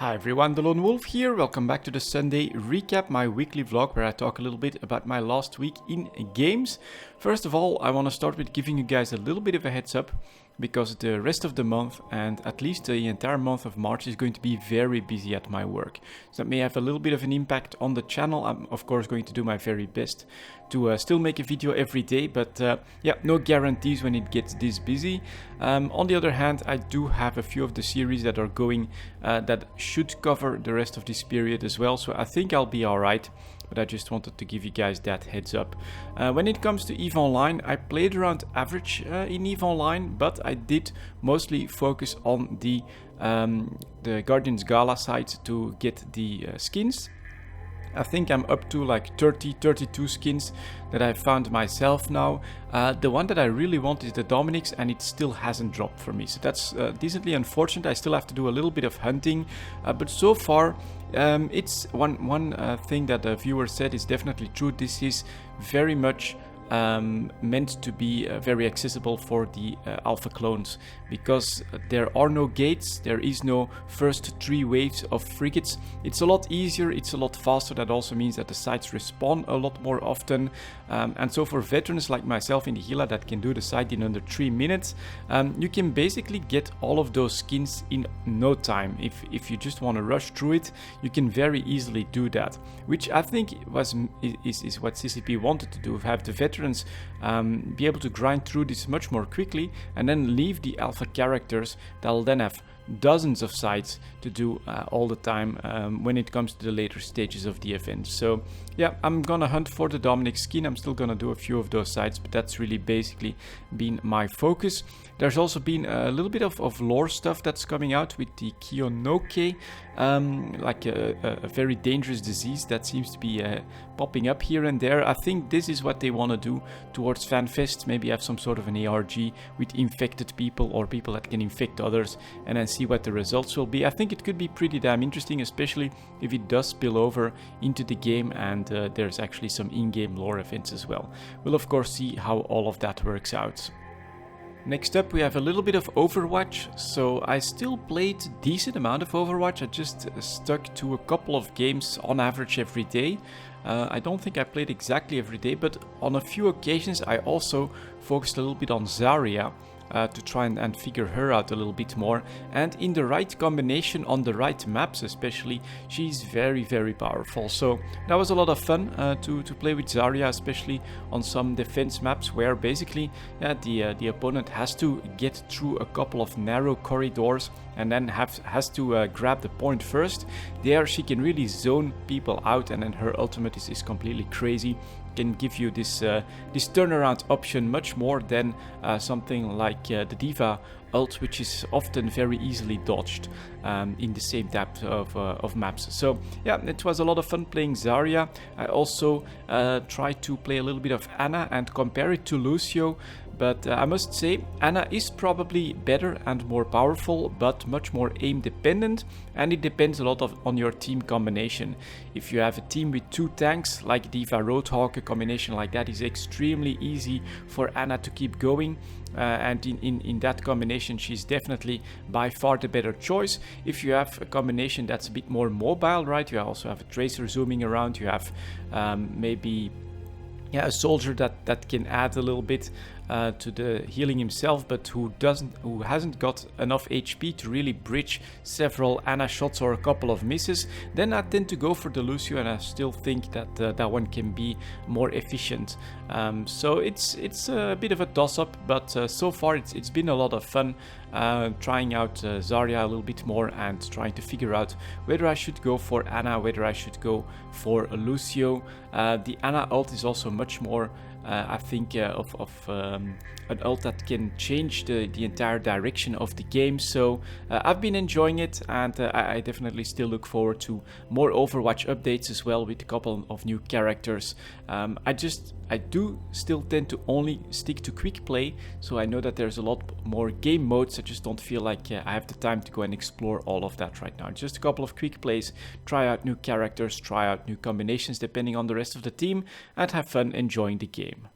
Hi everyone, delonewolf here. Welcome back to the Sunday recap, my weekly vlog where I talk a little bit about my last week in games. First of all, I want to start with giving you guys a little bit of a heads up because the rest of the month and at least the entire month of March is going to be very busy at my work. So that may have a little bit of an impact on the channel. I'm of course going to do my very best to still make a video every day, but yeah, no guarantees when it gets this busy. On the other hand, I do have a few of the series that are going that should cover the rest of this period as well, so I think I'll be alright. But I just wanted to give you guys that heads up. When it comes to EVE Online, I played around average in EVE Online, but I did mostly focus on the Guardians Gala side to get the skins. I think I'm up to like 32 skins that I found myself now. The one that I really want is the Dominic's, and it still hasn't dropped for me. So that's decently unfortunate. I still have to do a little bit of hunting. But so far, it's one thing that the viewer said is definitely true. This is very much meant to be very accessible for the alpha clones, because there are no gates, there is no first 3 waves of frigates. It's a lot easier, it's a lot faster. That also means that the sites respawn a lot more often, and so for veterans like myself in the Gila that can do the site in under 3 minutes, you can basically get all of those skins in no time. If you just want to rush through it, you can very easily do that, which I think is what CCP wanted to do, have the veterans be able to grind through this much more quickly and then leave the alpha characters that will then have dozens of sites to do all the time when it comes to the later stages of the event. So yeah, I'm gonna hunt for the Dominic skin. I'm still gonna do a few of those sites, but that's really basically been my focus. There's also been a little bit of lore stuff that's coming out with the Kionoke, like a very dangerous disease that seems to be popping up here and there. I think this is what they want to do towards FanFest, maybe have some sort of an ARG with infected people or people that can infect others, and then see what the results will be. I think it could be pretty damn interesting, especially if it does spill over into the game and there's actually some in-game lore events as well. We'll of course see how all of that works out. Next up we have a little bit of Overwatch. So I still played a decent amount of Overwatch. I just stuck to a couple of games on average every day. I don't think I played exactly every day, but on a few occasions I also focused a little bit on Zarya. To try and figure her out a little bit more, and in the right combination on the right maps especially, she's very powerful. So that was a lot of fun to play with Zarya, especially on some defense maps where basically the opponent has to get through a couple of narrow corridors and then has to grab the point first. There she can really zone people out, and then her ultimate is completely crazy. Can give you this turnaround option much more than something like the D.Va ult, which is often very easily dodged in the same type of maps. So yeah, it was a lot of fun playing Zarya. I also tried to play a little bit of Ana and compare it to Lucio, but I must say Ana is probably better and more powerful, but much more aim dependent, and it depends a lot on your team combination. If you have a team with 2 tanks like D.Va Roadhog, a combination like that is extremely easy for Ana to keep going. And in that combination she's definitely by far the better choice. If you have a combination that's a bit more mobile, right, you also have a tracer zooming around, you have maybe a soldier that can add a little bit to the healing himself, but who hasn't got enough HP to really bridge several Ana shots or a couple of misses, then I tend to go for the Lucio, and I still think that that one can be more efficient. So it's a bit of a toss-up, but so far it's been a lot of fun trying out Zarya a little bit more and trying to figure out whether I should go for Ana, whether I should go for a Lucio. The Ana ult is also much more I think of an ult that can change the entire direction of the game. So I've been enjoying it, and I definitely still look forward to more Overwatch updates as well with a couple of new characters. I do still tend to only stick to quick play, so I know that there's a lot more game modes. I just don't feel like I have the time to go and explore all of that right now. Just a couple of quick plays, try out new characters, try out new combinations depending on the rest of the team, and have fun enjoying the game.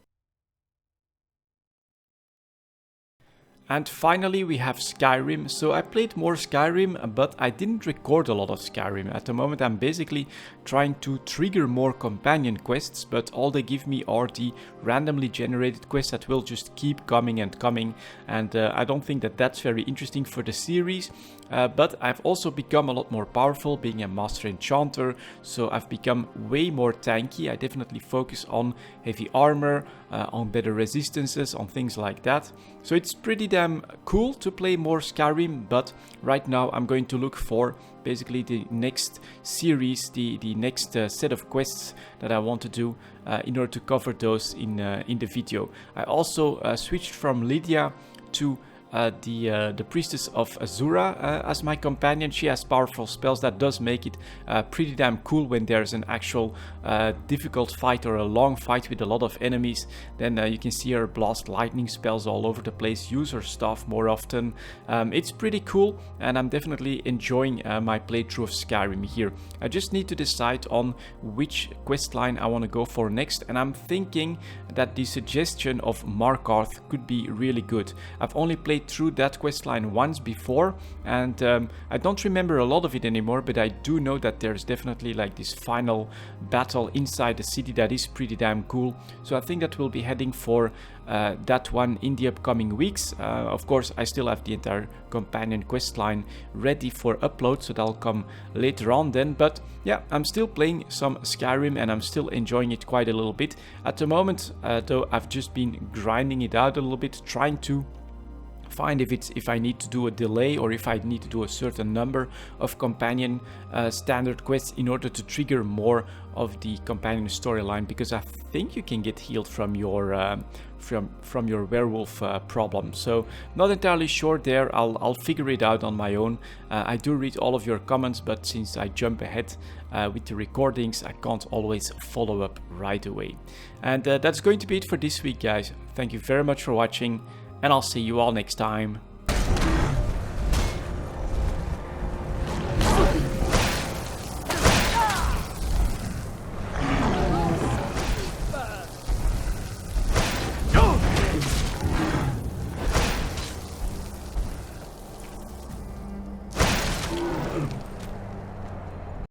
And finally we have Skyrim. So I played more Skyrim, but I didn't record a lot of Skyrim. At the moment I'm basically trying to trigger more companion quests, but all they give me are the randomly generated quests that will just keep coming and coming. And I don't think that that's very interesting for the series. But I've also become a lot more powerful being a master enchanter, so I've become way more tanky. I definitely focus on heavy armor, on better resistances, on things like that. So it's pretty damn cool to play more Skyrim, but right now I'm going to look for basically the next series, the next set of quests that I want to do in order to cover those in the video. I also switched from Lydia to the priestess of Azura as my companion. She has powerful spells that does make it pretty damn cool when there's an actual difficult fight or a long fight with a lot of enemies. Then you can see her blast lightning spells all over the place, use her staff more often. It's pretty cool, and I'm definitely enjoying my playthrough of Skyrim here. I just need to decide on which quest line I want to go for next, and I'm thinking that the suggestion of Markarth could be really good. I've only played through that questline once before, and I don't remember a lot of it anymore, but I do know that there's definitely like this final battle inside the city that is pretty damn cool. So I think that we'll be heading for that one in the upcoming weeks. Of course, I still have the entire companion questline ready for upload, so that'll come later on then. But yeah, I'm still playing some Skyrim and I'm still enjoying it quite a little bit. At the moment, though, I've just been grinding it out a little bit, trying to find if I need to do a delay or if I need to do a certain number of companion standard quests in order to trigger more of the companion storyline, because I think you can get healed from your from your werewolf problem. So not entirely sure there. I'll figure it out on my own. I do read all of your comments, but since I jump ahead with the recordings, I can't always follow up right away. And that's going to be it for this week, guys. Thank you very much for watching, and I'll see you all next time.